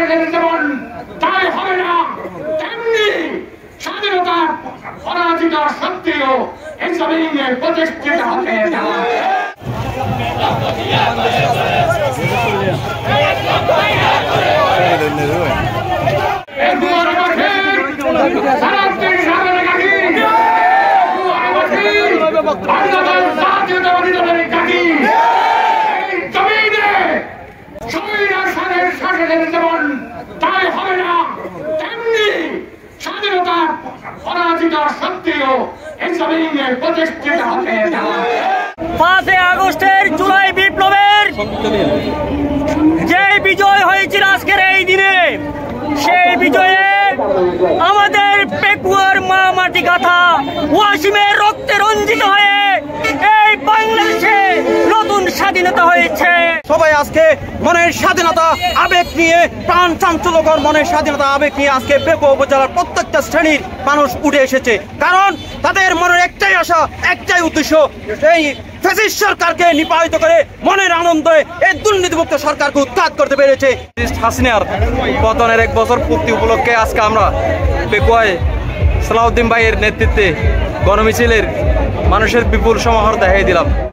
শাসনের যেমন দায় হবে না, তেমনি স্বাধীনতার পরাজিত শক্তিও এই জমিনে প্রতিষ্ঠিত হতে দেওয়া যেমন দায় হবে না, তেমনি স্বাধীনতার পরাজিত শক্তিও এই জমিনে প্রতিষ্ঠিত হতে দেওয়া। 5 আগস্টের জুলাই বিপ্লবের যে বিজয় হয়েছিল আজকের এই দিনে, সেই বিজয়ে আমাদের পেকুয়ার মা মাটি গাথা ওয়াসিমের রক্তে রঞ্জিত হয়ে এই বাংলাদেশে নতুন স্বাধীনতা হয়েছে। সবাই আজকে মনের স্বাধীনতা আবেগ নিয়ে, প্রাণ চাঞ্চল্যকর মনের স্বাধীনতা আবেগ নিয়ে আজকে পেকুয়া উপজেলার প্রত্যেকটা শ্রেণীর মানুষ উঠে এসেছে। কারণ তাদের মনের একটাই আশা, একটাই উদ্দেশ্য, এই ফ্যাসিস্ট সরকারকে নিপাতিত করে মনের আনন্দে এই দুর্নীতিমুক্ত সরকারকে উৎখাত করতে পেরেছে। হাসিনার পতনের 1 বছর পূর্তি উপলক্ষে আজকে আমরা পেকুয়ায় সালাউদ্দিন ভাইয়ের নেতৃত্বে গণমিছিলের মানুষের বিপুল সমাহার দেখাই দিলাম।